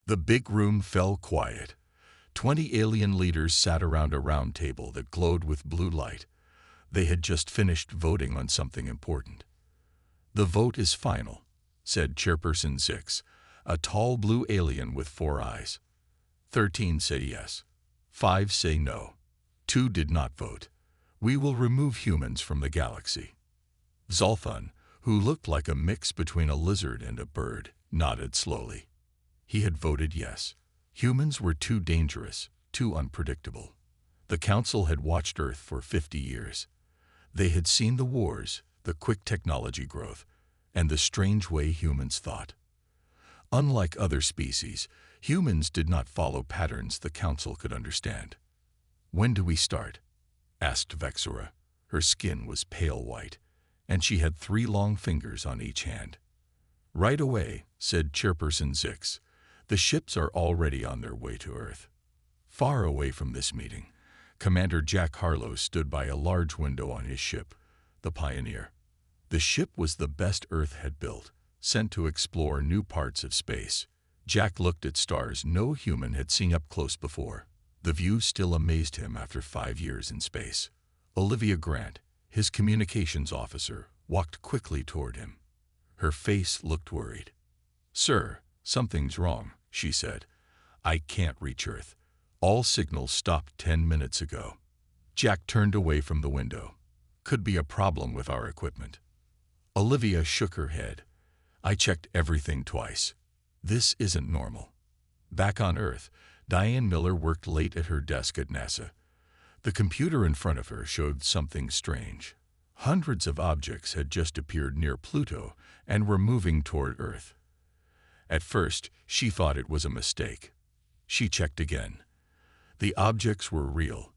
The big room fell quiet. 20 alien leaders sat around a round table that glowed with blue light. They had just finished voting on something important. "The vote is final," said Chairperson Zix, a tall blue alien with 4 eyes. 13 say yes. 5 say no. 2 did not vote. "We will remove humans from the galaxy." Zolfun, who looked like a mix between a lizard and a bird, nodded slowly. He had voted yes. Humans were too dangerous, too unpredictable. The Council had watched Earth for 50 years. They had seen the wars, the quick technology growth, and the strange way humans thought. Unlike other species, humans did not follow patterns the Council could understand. "When do we start?" asked Vexura. Her skin was pale white, and she had 3 long fingers on each hand. "Right away," said Chairperson Zix. "The ships are already on their way to Earth." Far away from this meeting, Commander Jack Harlow stood by a large window on his ship, the Pioneer. The ship was the best Earth had built, sent to explore new parts of space. Jack looked at stars no human had seen up close before. The view still amazed him after 5 years in space. Olivia Grant, his communications officer, walked quickly toward him. Her face looked worried. "Sir, something's wrong," she said. "I can't reach Earth. All signals stopped 10 minutes ago." Jack turned away from the window. "Could be a problem with our equipment." Olivia shook her head. "I checked everything twice. This isn't normal." Back on Earth, Diane Miller worked late at her desk at NASA. The computer in front of her showed something strange. Hundreds of objects had just appeared near Pluto and were moving toward Earth. At first, she thought it was a mistake. She checked again. The objects were real,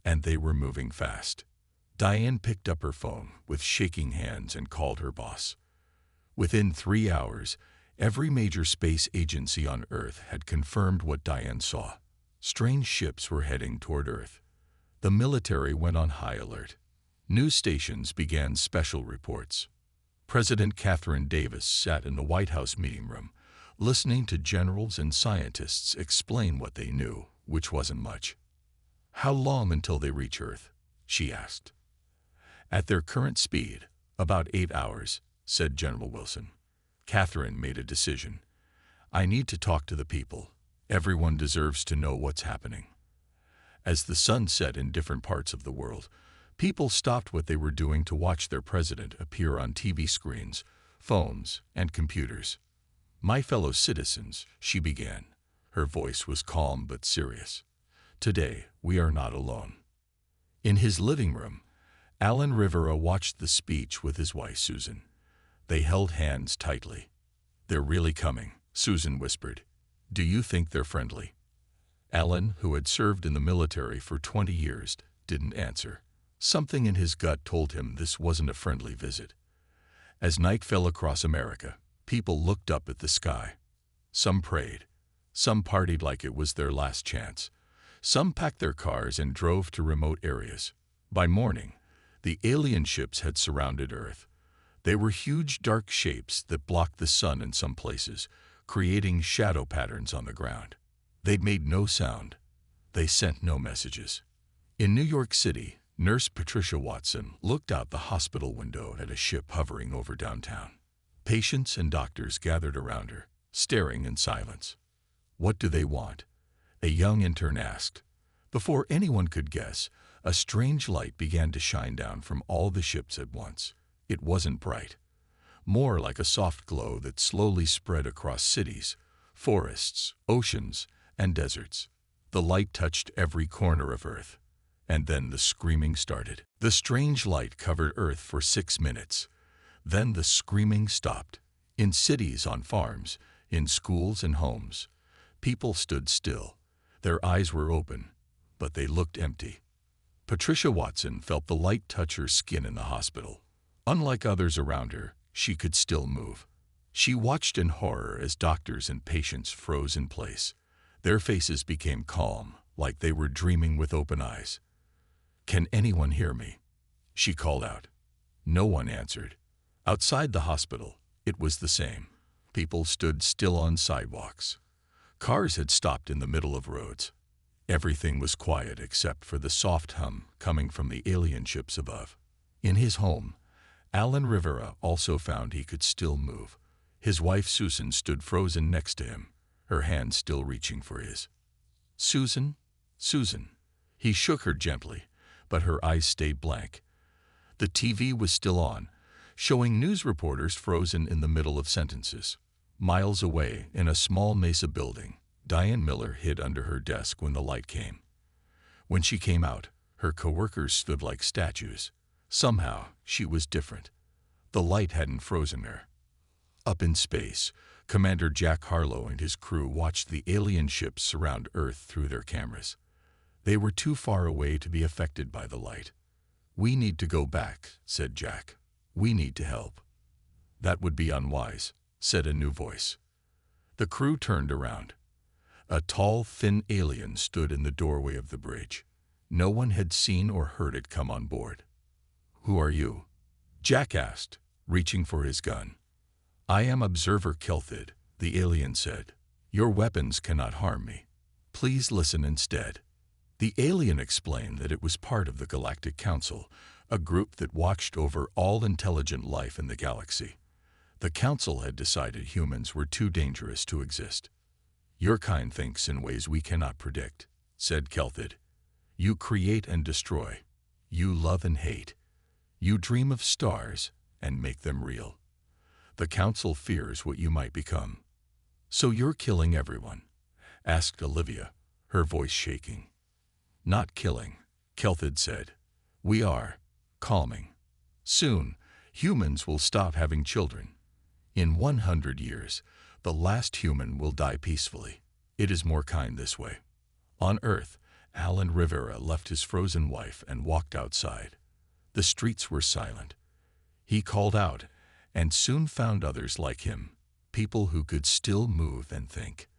and they were moving fast. Diane picked up her phone with shaking hands and called her boss. Within 3 hours, every major space agency on Earth had confirmed what Diane saw. Strange ships were heading toward Earth. The military went on high alert. News stations began special reports. President Katherine Davis sat in the White House meeting room, listening to generals and scientists explain what they knew, which wasn't much. "How long until they reach Earth?" she asked. "At their current speed, about 8 hours, said General Wilson. Katherine made a decision. "I need to talk to the people. Everyone deserves to know what's happening." As the sun set in different parts of the world, people stopped what they were doing to watch their president appear on TV screens, phones, and computers. "My fellow citizens," she began. Her voice was calm but serious. "Today, we are not alone." In his living room, Alan Rivera watched the speech with his wife, Susan. They held hands tightly. "They're really coming," Susan whispered. "Do you think they're friendly?" Alan, who had served in the military for 20 years, didn't answer. Something in his gut told him this wasn't a friendly visit. As night fell across America, people looked up at the sky. Some prayed. Some partied like it was their last chance. Some packed their cars and drove to remote areas. By morning, the alien ships had surrounded Earth. They were huge dark shapes that blocked the sun in some places, creating shadow patterns on the ground. They'd made no sound. They sent no messages. In New York City, Nurse Patricia Watson looked out the hospital window at a ship hovering over downtown. Patients and doctors gathered around her, staring in silence. "What do they want?" a young intern asked. Before anyone could guess, a strange light began to shine down from all the ships at once. It wasn't bright. More like a soft glow that slowly spread across cities, forests, oceans, and deserts. The light touched every corner of Earth. And then the screaming started. The strange light covered Earth for 6 minutes. Then the screaming stopped. In cities, on farms, in schools and homes, people stood still. Their eyes were open, but they looked empty. Patricia Watson felt the light touch her skin in the hospital. Unlike others around her, she could still move. She watched in horror as doctors and patients froze in place. Their faces became calm, like they were dreaming with open eyes. "Can anyone hear me?" she called out. No one answered. Outside the hospital, it was the same. People stood still on sidewalks. Cars had stopped in the middle of roads. Everything was quiet except for the soft hum coming from the alien ships above. In his home, Alan Rivera also found he could still move. His wife Susan stood frozen next to him, her hand still reaching for his. "Susan, Susan." He shook her gently, but her eyes stayed blank. The TV was still on, showing news reporters frozen in the middle of sentences. Miles away, in a small mesa building, Diane Miller hid under her desk when the light came. When she came out, her coworkers stood like statues. Somehow, she was different. The light hadn't frozen her. Up in space, Commander Jack Harlow and his crew watched the alien ships surround Earth through their cameras. They were too far away to be affected by the light. "We need to go back," said Jack. "We need to help." "That would be unwise," said a new voice. The crew turned around. A tall, thin alien stood in the doorway of the bridge. No one had seen or heard it come on board. "Who are you?" Jack asked, reaching for his gun. "I am Observer Kelthid," the alien said. "Your weapons cannot harm me. Please listen instead." The alien explained that it was part of the Galactic Council, a group that watched over all intelligent life in the galaxy. The Council had decided humans were too dangerous to exist. "Your kind thinks in ways we cannot predict," said Kelthid. "You create and destroy. You love and hate. You dream of stars and make them real. The Council fears what you might become." "So you're killing everyone?" asked Olivia, her voice shaking. "Not killing," Kelthid said. "We are calming. Soon, humans will stop having children. In 100 years, the last human will die peacefully. It is more kind this way." On Earth, Alan Rivera left his frozen wife and walked outside. The streets were silent. He called out, and soon found others like him, people who could still move and think.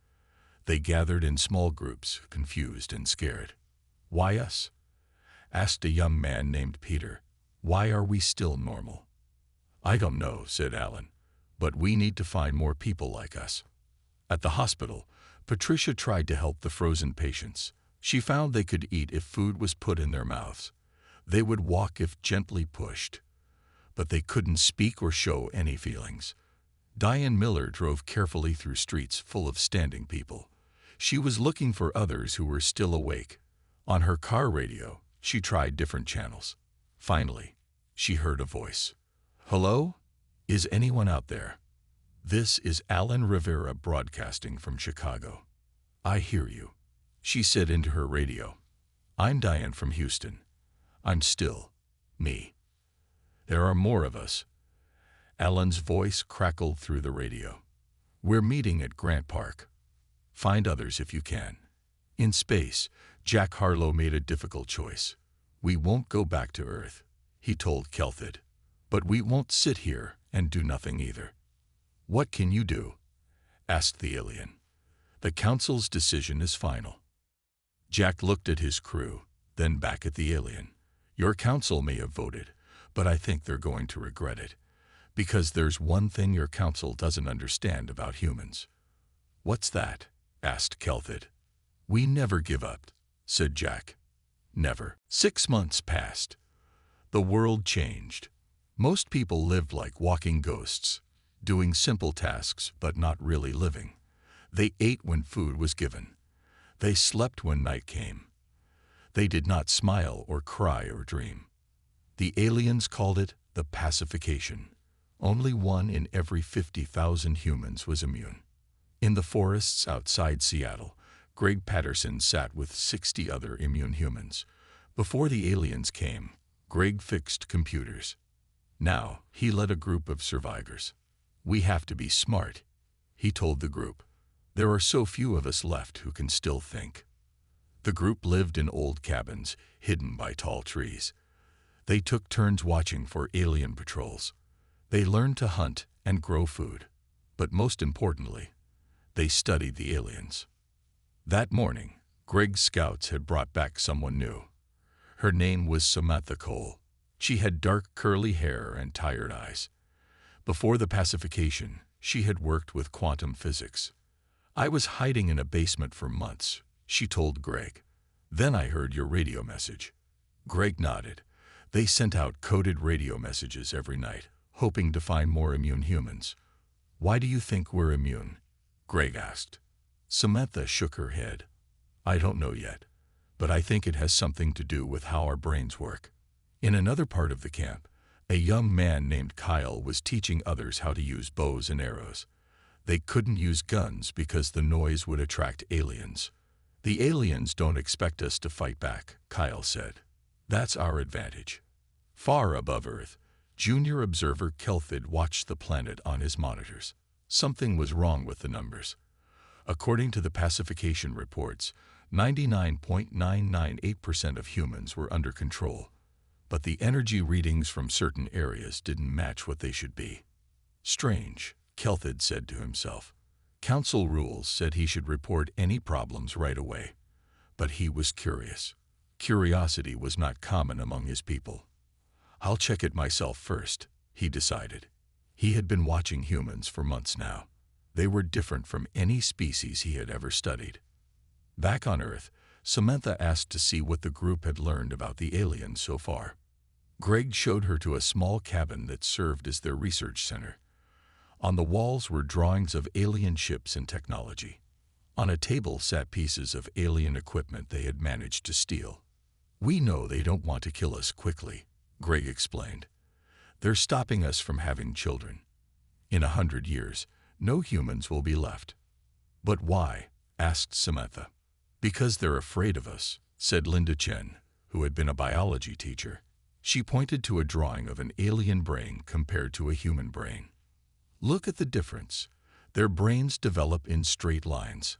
They gathered in small groups, confused and scared. "Why us?" asked a young man named Peter. "Why are we still normal?" "I don't know," said Alan, "but we need to find more people like us." At the hospital, Patricia tried to help the frozen patients. She found they could eat if food was put in their mouths. They would walk if gently pushed. But they couldn't speak or show any feelings. Diane Miller drove carefully through streets full of standing people. She was looking for others who were still awake. On her car radio, she tried different channels. Finally, she heard a voice. "Hello? Is anyone out there? This is Alan Rivera broadcasting from Chicago. I hear you," she said into her radio. "I'm Diane from Houston. I'm still me. There are more of us." Alan's voice crackled through the radio. "We're meeting at Grant Park. Find others if you can." In space, Jack Harlow made a difficult choice. "We won't go back to Earth," he told Kelthid. "But we won't sit here and do nothing either." "What can you do?" asked the alien. "The Council's decision is final." Jack looked at his crew, then back at the alien. "Your Council may have voted, but I think they're going to regret it. Because there's one thing your Council doesn't understand about humans." "What's that?" asked Kelthid. "We never give up," said Jack. "Never." 6 months passed. The world changed. Most people lived like walking ghosts, doing simple tasks but not really living. They ate when food was given. They slept when night came. They did not smile or cry or dream. The aliens called it the pacification. Only one in every 50,000 humans was immune. In the forests outside Seattle, Greg Patterson sat with 60 other immune humans. Before the aliens came, Greg fixed computers. Now, he led a group of survivors. "We have to be smart," he told the group. "There are so few of us left who can still think." The group lived in old cabins, hidden by tall trees. They took turns watching for alien patrols. They learned to hunt and grow food. But most importantly, they studied the aliens. That morning, Greg's scouts had brought back someone new. Her name was Samantha Cole. She had dark curly hair and tired eyes. Before the pacification, she had worked with quantum physics. I was hiding in a basement for months, she told Greg. Then I heard your radio message. Greg nodded. They sent out coded radio messages every night, hoping to find more immune humans. Why do you think we're immune? Greg asked. Samantha shook her head. I don't know yet, but I think it has something to do with how our brains work. In another part of the camp, a young man named Kyle was teaching others how to use bows and arrows. They couldn't use guns because the noise would attract aliens. The aliens don't expect us to fight back, Kyle said. That's our advantage. Far above Earth, junior observer Kelthid watched the planet on his monitors. Something was wrong with the numbers. According to the pacification reports, 99.998% of humans were under control, but the energy readings from certain areas didn't match what they should be. Strange, Kelthid said to himself. Council rules said he should report any problems right away, but he was curious. Curiosity was not common among his people. I'll check it myself first, he decided. He had been watching humans for months now. They were different from any species he had ever studied. Back on Earth, Samantha asked to see what the group had learned about the aliens so far. Greg showed her to a small cabin that served as their research center. On the walls were drawings of alien ships and technology. On a table sat pieces of alien equipment they had managed to steal. We know they don't want to kill us quickly, Greg explained. They're stopping us from having children. In 100 years, no humans will be left. But why? Asked Samantha. Because they're afraid of us, said Linda Chen, who had been a biology teacher. She pointed to a drawing of an alien brain compared to a human brain. Look at the difference. Their brains develop in straight lines.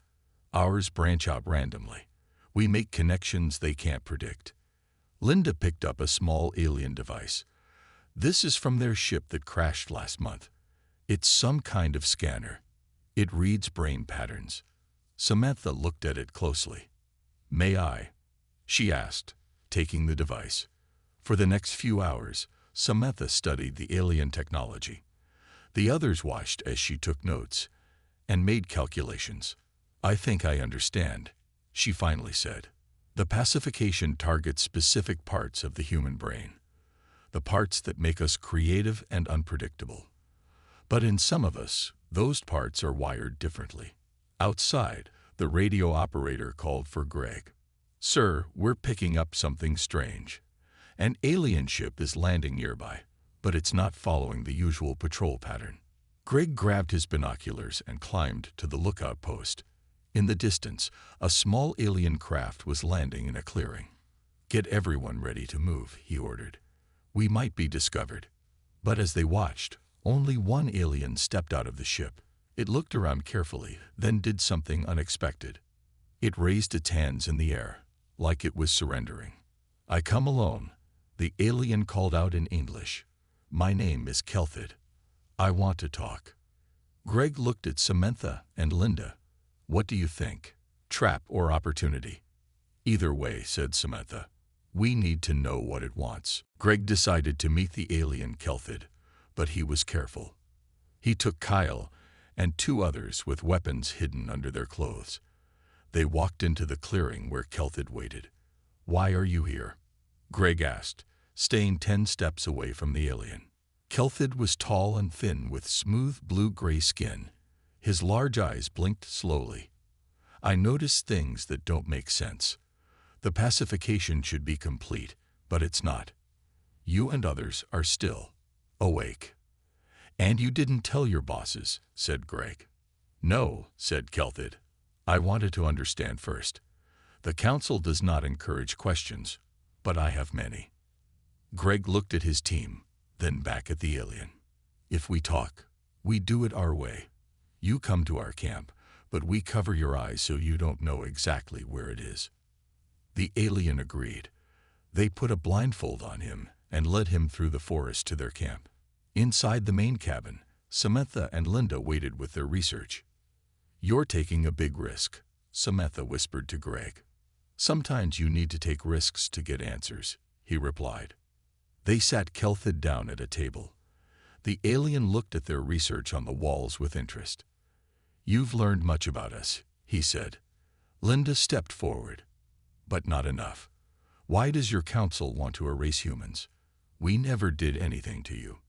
Ours branch out randomly. We make connections they can't predict. Linda picked up a small alien device. This is from their ship that crashed last month. It's some kind of scanner. It reads brain patterns. Samantha looked at it closely. May I? She asked, taking the device. For the next few hours, Samantha studied the alien technology. The others watched as she took notes and made calculations. I think I understand, she finally said. The pacification targets specific parts of the human brain, the parts that make us creative and unpredictable. But in some of us, those parts are wired differently. Outside, the radio operator called for Greg. Sir, we're picking up something strange. An alien ship is landing nearby, but it's not following the usual patrol pattern. Greg grabbed his binoculars and climbed to the lookout post. In the distance, a small alien craft was landing in a clearing. Get everyone ready to move, he ordered. We might be discovered. But as they watched, only one alien stepped out of the ship. It looked around carefully, then did something unexpected. It raised its hands in the air, like it was surrendering. I come alone, the alien called out in English. My name is Kelthid. I want to talk. Greg looked at Samantha and Linda. What do you think? Trap or opportunity? Either way, said Samantha. We need to know what it wants. Greg decided to meet the alien Kelthid, but he was careful. He took Kyle and two others with weapons hidden under their clothes. They walked into the clearing where Kelthid waited. Why are you here? Greg asked, staying 10 steps away from the alien. Kelthid was tall and thin with smooth blue-gray skin. His large eyes blinked slowly. I noticed things that don't make sense. The pacification should be complete, but it's not. You and others are still awake. And you didn't tell your bosses, said Greg. No, said Kelthid. I wanted to understand first. The council does not encourage questions, but I have many. Greg looked at his team, then back at the alien. If we talk, we do it our way. You come to our camp, but we cover your eyes so you don't know exactly where it is. The alien agreed. They put a blindfold on him and led him through the forest to their camp. Inside the main cabin, Samantha and Linda waited with their research. You're taking a big risk, Samantha whispered to Greg. Sometimes you need to take risks to get answers, he replied. They sat Kelthid down at a table. The alien looked at their research on the walls with interest. "You've learned much about us," he said. Linda stepped forward. "But not enough. Why does your council want to erase humans? We never did anything to you."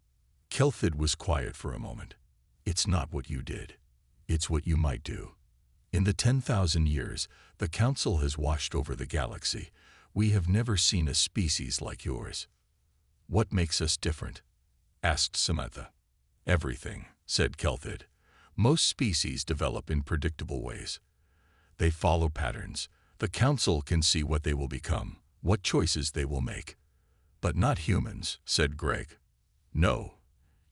Kelthid was quiet for a moment. "It's not what you did. It's what you might do. In the 10,000 years the council has washed over the galaxy, we have never seen a species like yours." "What makes us different?" asked Samantha. "Everything," said Kelthid. "Most species develop in predictable ways. They follow patterns. The council can see what they will become, what choices they will make." "But not humans," said Greg. "No.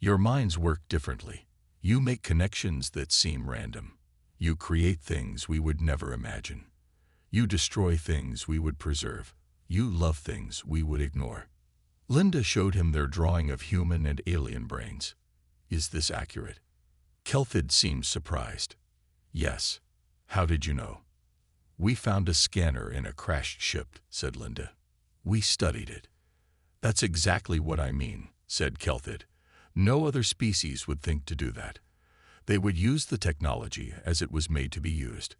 Your minds work differently. You make connections that seem random. You create things we would never imagine. You destroy things we would preserve. You love things we would ignore." Linda showed him their drawing of human and alien brains. "Is this accurate?" Kelthid seemed surprised. "Yes. How did you know?" "We found a scanner in a crashed ship," said Linda. "We studied it." "That's exactly what I mean," said Kelthid. "No other species would think to do that. They would use the technology as it was made to be used.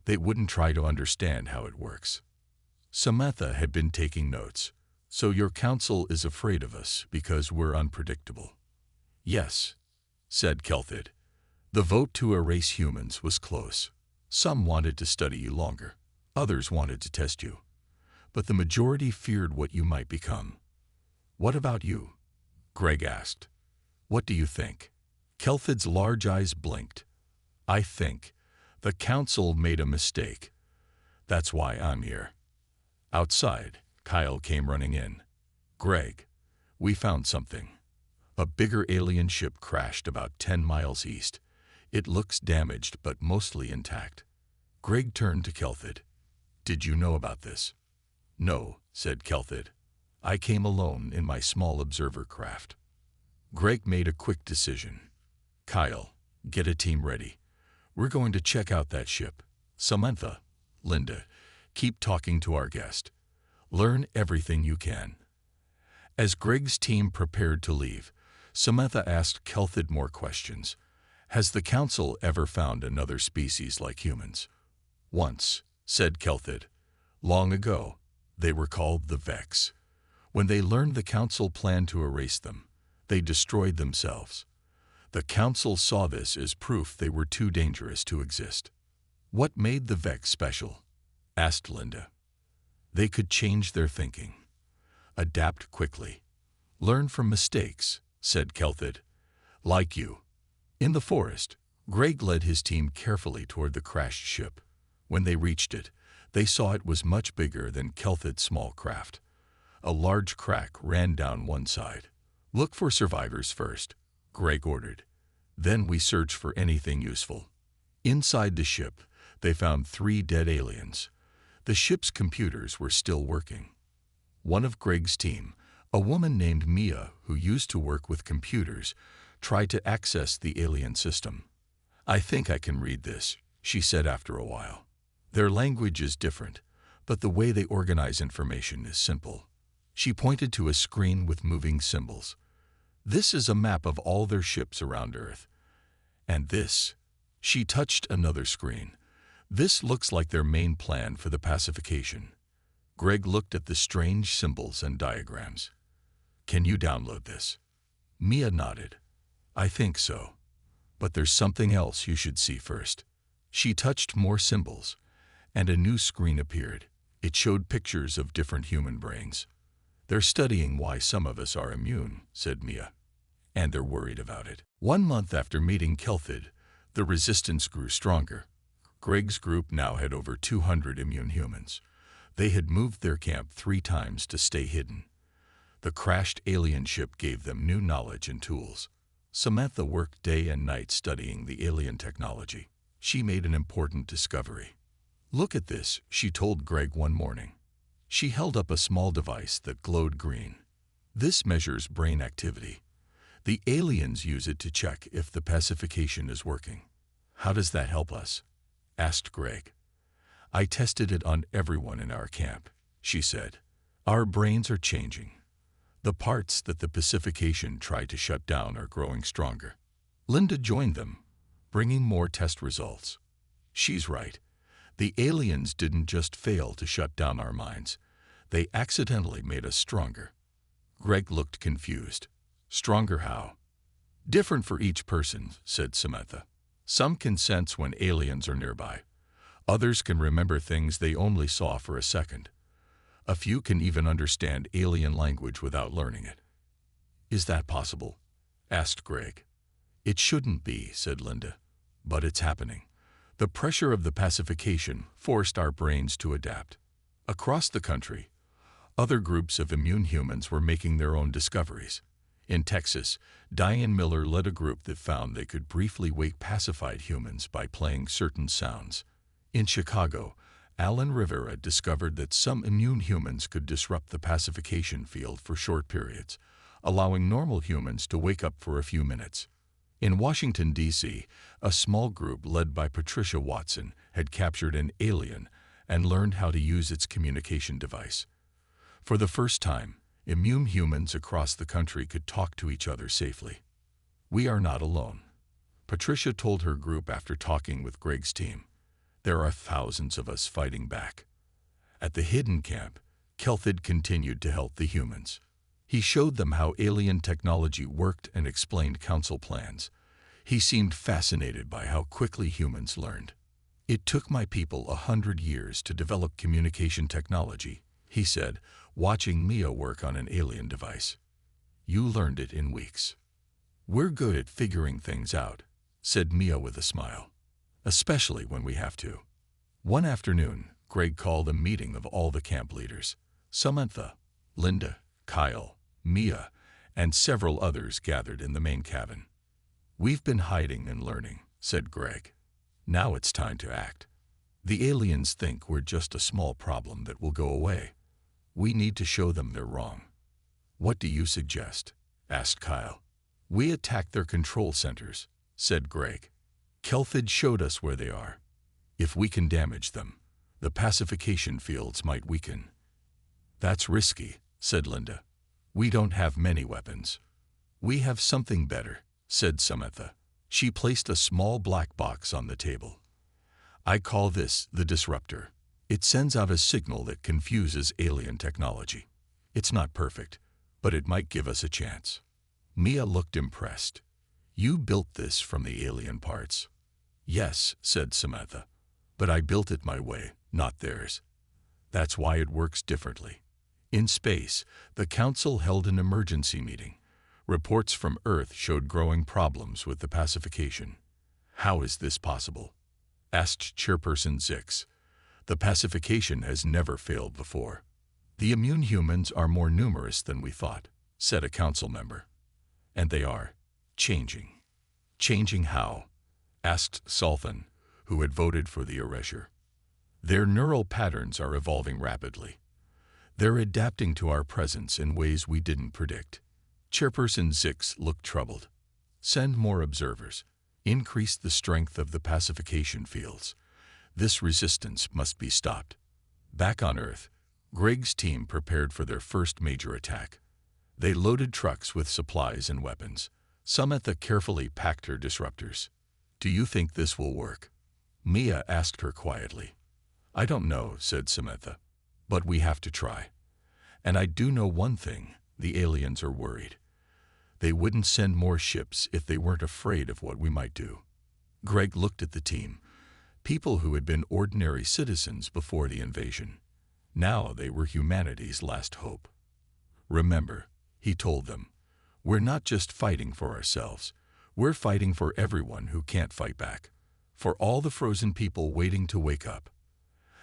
They wouldn't try to understand how it works." Samantha had been taking notes. "So your council is afraid of us because we're unpredictable?" "Yes," said Kelthid. "The vote to erase humans was close. Some wanted to study you longer. Others wanted to test you. But the majority feared what you might become." "What about you?" Greg asked. "What do you think?" Kelthid's large eyes blinked. "I think the council made a mistake. That's why I'm here." Outside, Kyle came running in. "Greg, we found something." A bigger alien ship crashed about 10 miles east. It looks damaged but mostly intact. Greg turned to Kelthid. "Did you know about this?" "No," said Kelthid. "I came alone in my small observer craft." Greg made a quick decision. "Kyle, get a team ready. We're going to check out that ship. Samantha, Linda, keep talking to our guest. Learn everything you can." As Greg's team prepared to leave, Samantha asked Kelthid more questions. "Has the council ever found another species like humans?" "Once," said Kelthid. "Long ago. They were called the Vex. When they learned the council planned to erase them, they destroyed themselves. The council saw this as proof they were too dangerous to exist." "What made the Vex special?" asked Linda. "They could change their thinking. Adapt quickly. Learn from mistakes," said Kelthid. "Like you." In the forest, Greg led his team carefully toward the crashed ship. When they reached it, they saw it was much bigger than Kelthid's small craft. A large crack ran down one side. "Look for survivors first," Greg ordered. "Then we search for anything useful." Inside the ship, they found 3 dead aliens. The ship's computers were still working. One of Greg's team, a woman named Mia who used to work with computers, tried to access the alien system. "I think I can read this," she said after a while. "Their language is different, but the way they organize information is simple." She pointed to a screen with moving symbols. "This is a map of all their ships around Earth. And this," she touched another screen. "This looks like their main plan for the pacification." Greg looked at the strange symbols and diagrams. "Can you download this?" Mia nodded. "I think so. But there's something else you should see first." She touched more symbols, and a new screen appeared. It showed pictures of different human brains. "They're studying why some of us are immune," said Mia. "And they're worried about it." 1 month after meeting Kelthid, the resistance grew stronger. Greg's group now had over 200 immune humans. They had moved their camp 3 times to stay hidden. The crashed alien ship gave them new knowledge and tools. Samantha worked day and night studying the alien technology. She made an important discovery. "Look at this," she told Greg one morning. She held up a small device that glowed green. "This measures brain activity. The aliens use it to check if the pacification is working." "How does that help us?" asked Greg. "I tested it on everyone in our camp," she said. "Our brains are changing. The parts that the pacification tried to shut down are growing stronger." Linda joined them. bringing more test results. She's right. The aliens didn't just fail to shut down our minds. They accidentally made us stronger. Greg looked confused. Stronger how? Different for each person, said Samantha. Some can sense when aliens are nearby. Others can remember things they only saw for a second. A few can even understand alien language without learning it. Is that possible? Asked Greg. It shouldn't be, said Linda. But it's happening. The pressure of the pacification forced our brains to adapt. Across the country, other groups of immune humans were making their own discoveries. In Texas, Diane Miller led a group that found they could briefly wake pacified humans by playing certain sounds. In Chicago, Alan Rivera discovered that some immune humans could disrupt the pacification field for short periods, allowing normal humans to wake up for a few minutes. In Washington, D.C., a small group led by Patricia Watson had captured an alien and learned how to use its communication device. For the first time, immune humans across the country could talk to each other safely. We are not alone, Patricia told her group after talking with Greg's team. There are thousands of us fighting back. At the hidden camp, Kelthid continued to help the humans. He showed them how alien technology worked and explained council plans. He seemed fascinated by how quickly humans learned. It took my people 100 years to develop communication technology, he said, watching Mia work on an alien device. You learned it in weeks. We're good at figuring things out, said Mia with a smile. Especially when we have to. One afternoon, Greg called a meeting of all the camp leaders. Samantha, Linda, Kyle, Mia, and several others gathered in the main cabin. We've been hiding and learning, said Greg. Now it's time to act. The aliens think we're just a small problem that will go away. We need to show them they're wrong. What do you suggest? Asked Kyle. We attack their control centers, said Greg. Kelthid showed us where they are. If we can damage them, the pacification fields might weaken. That's risky, said Linda. We don't have many weapons. We have something better, said Samantha. She placed a small black box on the table. I call this the disruptor. It sends out a signal that confuses alien technology. It's not perfect, but it might give us a chance. Mia looked impressed. You built this from the alien parts. Yes, said Samantha, but I built it my way, not theirs. That's why it works differently. In space, the Council held an emergency meeting. Reports from Earth showed growing problems with the pacification. How is this possible? Asked Chairperson Zix. The pacification has never failed before. The immune humans are more numerous than we thought, said a council member. And they are changing. Changing how? Asked Sultan, who had voted for the erasure. Their neural patterns are evolving rapidly. They're adapting to our presence in ways we didn't predict. Chairperson Zix looked troubled. Send more observers. Increase the strength of the pacification fields. This resistance must be stopped. Back on Earth, Greg's team prepared for their first major attack. They loaded trucks with supplies and weapons. Samantha carefully packed her disruptors. Do you think this will work? Mia asked her quietly. I don't know, said Samantha, but we have to try. And I do know one thing, the aliens are worried. They wouldn't send more ships if they weren't afraid of what we might do. Greg looked at the team, people who had been ordinary citizens before the invasion. Now they were humanity's last hope. Remember, he told them, we're not just fighting for ourselves. We're fighting for everyone who can't fight back, for all the frozen people waiting to wake up.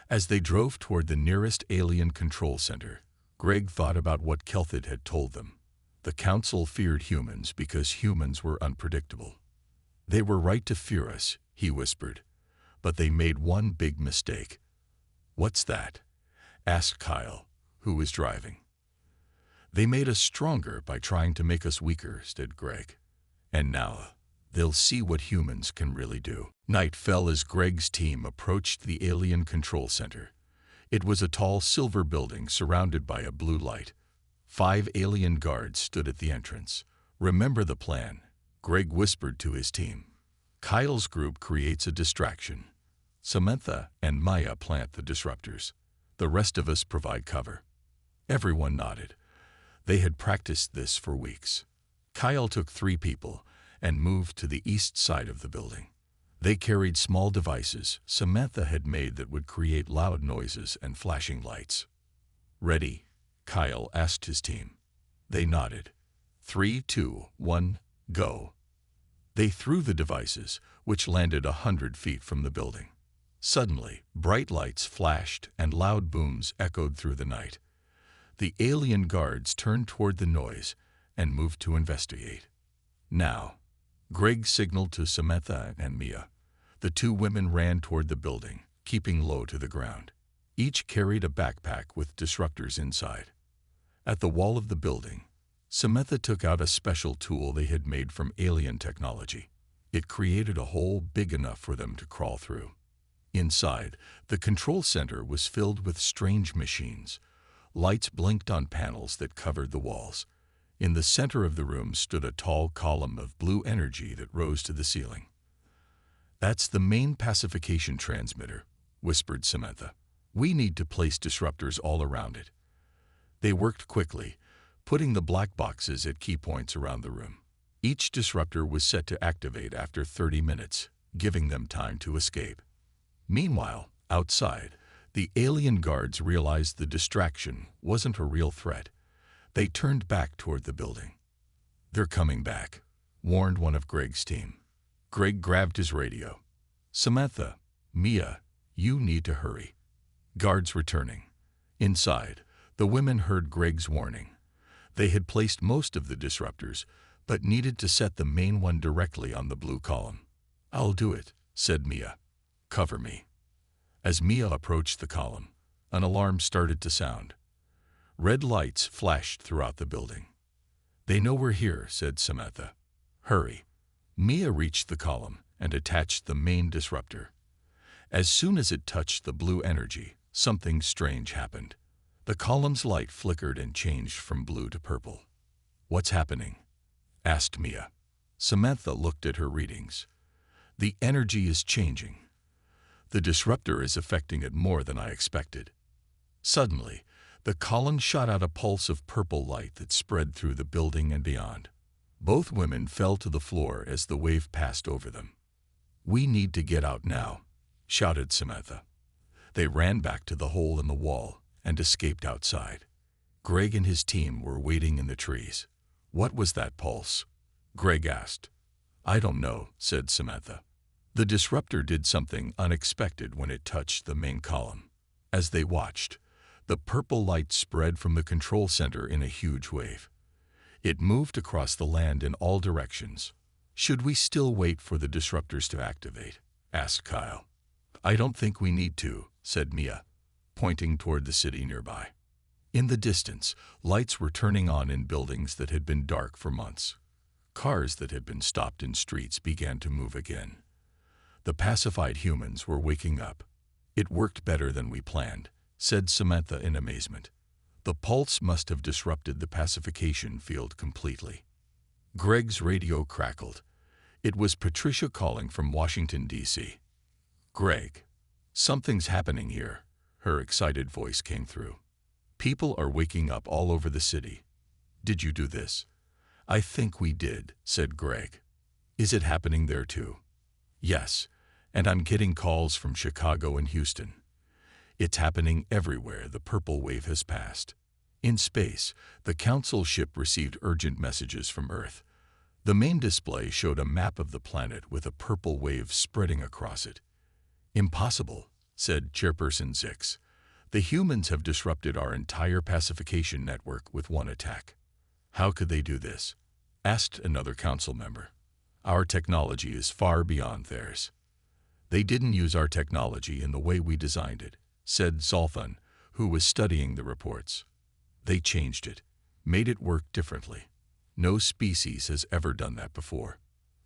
As they drove toward the nearest alien control center, Greg thought about what Kelthid had told them. The Council feared humans because humans were unpredictable. They were right to fear us, he whispered, but they made one big mistake. What's that? Asked Kyle, who was driving. They made us stronger by trying to make us weaker, said Greg. And now, they'll see what humans can really do. Night fell as Greg's team approached the alien control center. It was a tall silver building surrounded by a blue light. 5 alien guards stood at the entrance. Remember the plan, Greg whispered to his team. Kyle's group creates a distraction. Samantha and Maya plant the disruptors. The rest of us provide cover. Everyone nodded. They had practiced this for weeks. Kyle took 3 people and moved to the east side of the building. They carried small devices Samantha had made that would create loud noises and flashing lights. "Ready?" Kyle asked his team. They nodded. 3, 2, 1, go. They threw the devices, which landed 100 feet from the building. Suddenly, bright lights flashed and loud booms echoed through the night. The alien guards turned toward the noise and moved to investigate. "Now," Greg signaled to Samantha and Mia. The 2 women ran toward the building, keeping low to the ground. Each carried a backpack with disruptors inside. At the wall of the building, Samantha took out a special tool they had made from alien technology. It created a hole big enough for them to crawl through. Inside, the control center was filled with strange machines. Lights blinked on panels that covered the walls. In the center of the room stood a tall column of blue energy that rose to the ceiling. "That's the main pacification transmitter," whispered Samantha. "We need to place disruptors all around it." They worked quickly, putting the black boxes at key points around the room. Each disruptor was set to activate after 30 minutes, giving them time to escape. Meanwhile, outside, the alien guards realized the distraction wasn't a real threat. They turned back toward the building. "They're coming back," warned one of Greg's team. Greg grabbed his radio. "Samantha, Mia, you need to hurry." Guards returning. Inside, the women heard Greg's warning. They had placed most of the disruptors, but needed to set the main one directly on the blue column. "I'll do it," said Mia. "Cover me." As Mia approached the column, an alarm started to sound. Red lights flashed throughout the building. "They know we're here," said Samantha. "Hurry." Mia reached the column and attached the main disruptor. As soon as it touched the blue energy, something strange happened. The column's light flickered and changed from blue to purple. "What's happening?" asked Mia. Samantha looked at her readings. "The energy is changing. The disruptor is affecting it more than I expected." Suddenly, the column shot out a pulse of purple light that spread through the building and beyond. Both women fell to the floor as the wave passed over them. "We need to get out now," shouted Samantha. They ran back to the hole in the wall and escaped outside. Greg and his team were waiting in the trees. "What was that pulse?" Greg asked. "I don't know," said Samantha. The disruptor did something unexpected when it touched the main column. As they watched, the purple light spread from the control center in a huge wave. It moved across the land in all directions. "Should we still wait for the disruptors to activate?" asked Kyle. "I don't think we need to," said Mia, pointing toward the city nearby. In the distance, lights were turning on in buildings that had been dark for months. Cars that had been stopped in streets began to move again. The pacified humans were waking up. "It worked better than we planned," said Samantha in amazement. "The pulse must have disrupted the pacification field completely." Greg's radio crackled. It was Patricia calling from Washington, D.C. "Greg, something's happening here," her excited voice came through. "People are waking up all over the city. Did you do this?" "I think we did," said Greg. "Is it happening there too?" "Yes, and I'm getting calls from Chicago and Houston. It's happening everywhere the purple wave has passed." In space, the Council ship received urgent messages from Earth. The main display showed a map of the planet with a purple wave spreading across it. "Impossible," said Chairperson Zix. "The humans have disrupted our entire pacification network with one attack." "How could they do this?" asked another council member. "Our technology is far beyond theirs." "They didn't use our technology in the way we designed it," said Zolfan, who was studying the reports. "They changed it, made it work differently. No species has ever done that before."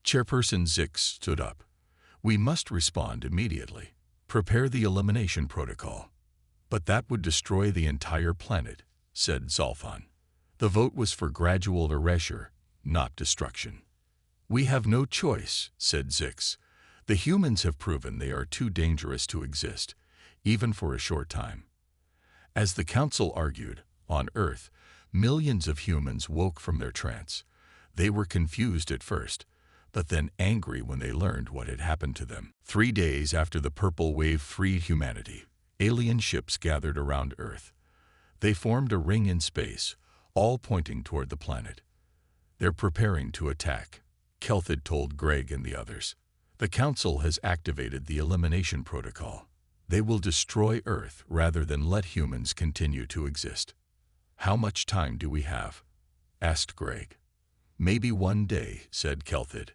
Chairperson Zix stood up. "We must respond immediately. Prepare the elimination protocol." "But that would destroy the entire planet," said Zolfan. The vote was for gradual erasure, not destruction. "We have no choice," said Zix. The humans have proven they are too dangerous to exist, even for a short time. As the council argued, on Earth, millions of humans woke from their trance. They were confused at first, but then angry when they learned what had happened to them. 3 days after the Purple Wave freed humanity, alien ships gathered around Earth. They formed a ring in space, all pointing toward the planet. They're preparing to attack, Kelthid told Greg and the others. The Council has activated the elimination protocol. They will destroy Earth rather than let humans continue to exist. How much time do we have? Asked Greg. Maybe 1 day, said Kelthid.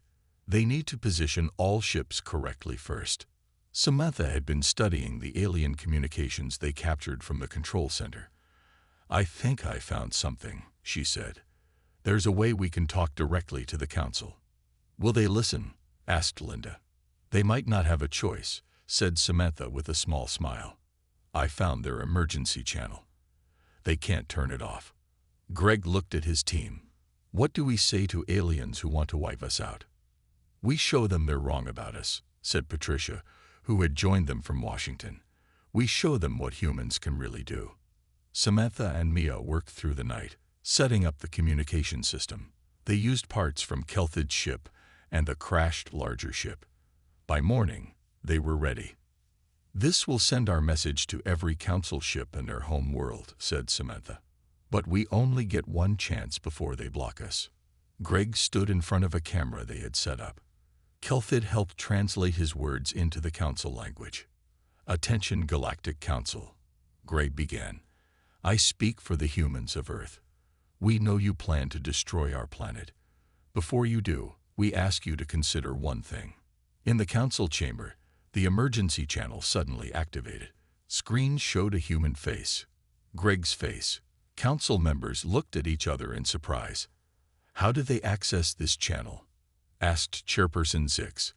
They need to position all ships correctly first. Samantha had been studying the alien communications they captured from the control center. I think I found something, she said. There's a way we can talk directly to the Council. Will they listen? Asked Linda. They might not have a choice, said Samantha with a small smile. I found their emergency channel. They can't turn it off. Greg looked at his team. What do we say to aliens who want to wipe us out? We show them they're wrong about us, said Patricia, who had joined them from Washington. We show them what humans can really do. Samantha and Mia worked through the night, setting up the communication system. They used parts from Kelthid's ship and the crashed larger ship. By morning, they were ready. This will send our message to every council ship in their home world, said Samantha. But we only get one chance before they block us. Greg stood in front of a camera they had set up. Kelthid helped translate his words into the council language. Attention, Galactic Council. Greg began. I speak for the humans of Earth. We know you plan to destroy our planet. Before you do, we ask you to consider one thing. In the council chamber, the emergency channel suddenly activated. Screens showed a human face. Greg's face. Council members looked at each other in surprise. How did they access this channel? Asked Chairperson Zix.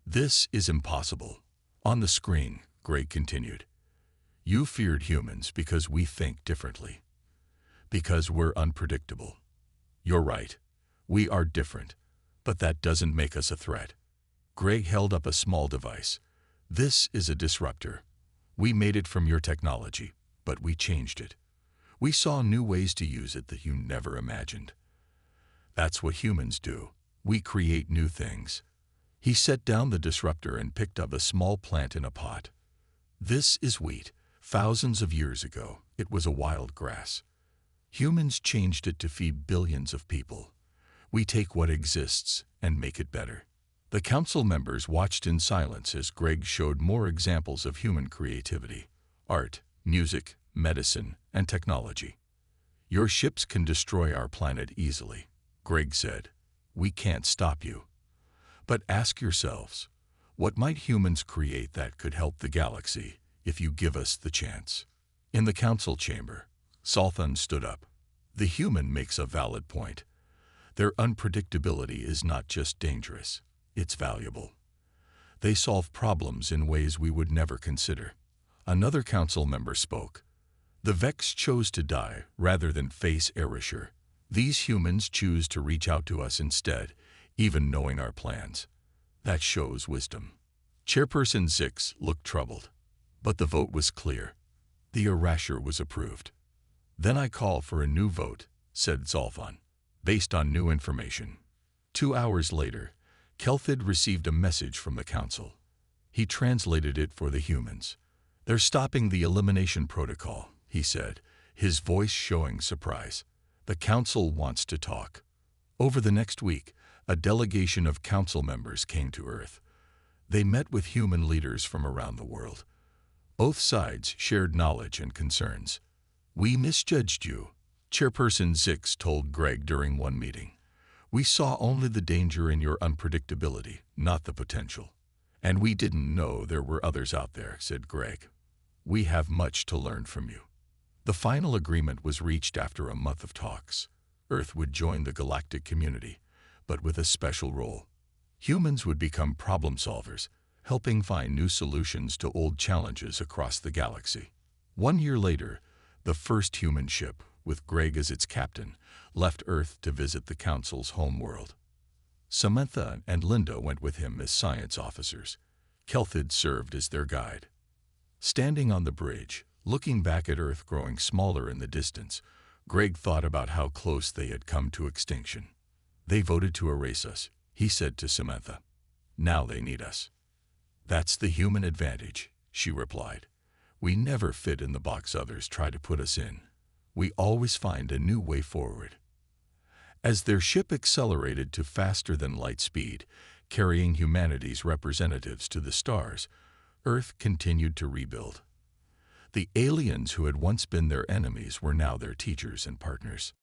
This is impossible. On the screen, Greg continued. You feared humans because we think differently. Because we're unpredictable. You're right. We are different. But that doesn't make us a threat. Greg held up a small device. This is a disruptor. We made it from your technology, but we changed it. We saw new ways to use it that you never imagined. That's what humans do. We create new things. He set down the disruptor and picked up a small plant in a pot. This is wheat. Thousands of years ago, it was a wild grass. Humans changed it to feed billions of people. We take what exists and make it better. The council members watched in silence as Greg showed more examples of human creativity, art, music, medicine, and technology. Your ships can destroy our planet easily, Greg said. We can't stop you. But ask yourselves, what might humans create that could help the galaxy if you give us the chance? In the council chamber, Salthun stood up. The human makes a valid point. Their unpredictability is not just dangerous, it's valuable. They solve problems in ways we would never consider. Another council member spoke. The Vex chose to die rather than face erasure. These humans choose to reach out to us instead, even knowing our plans. That shows wisdom. Chairperson Zix looked troubled. But the vote was clear. The erasure was approved. Then I call for a new vote, said Zolfan, based on new information. 2 hours later, Kelthid received a message from the council. He translated it for the humans. They're stopping the elimination protocol, he said, his voice showing surprise. The council wants to talk. Over the next week, a delegation of council members came to Earth. They met with human leaders from around the world. Both sides shared knowledge and concerns. We misjudged you, Chairperson Zix told Greg during one meeting. We saw only the danger in your unpredictability, not the potential. And we didn't know there were others out there, said Greg. We have much to learn from you. The final agreement was reached after a month of talks. Earth would join the galactic community, but with a special role. Humans would become problem solvers, helping find new solutions to old challenges across the galaxy. 1 year later, the first human ship, with Greg as its captain, left Earth to visit the Council's homeworld. Samantha and Linda went with him as science officers. Kelthid served as their guide. Standing on the bridge, looking back at Earth growing smaller in the distance, Greg thought about how close they had come to extinction. "They voted to erase us," he said to Samantha. "Now they need us." "That's the human advantage," she replied. "We never fit in the box others try to put us in. We always find a new way forward." As their ship accelerated to faster-than-light speed, carrying humanity's representatives to the stars, Earth continued to rebuild. The aliens who had once been their enemies were now their teachers and partners.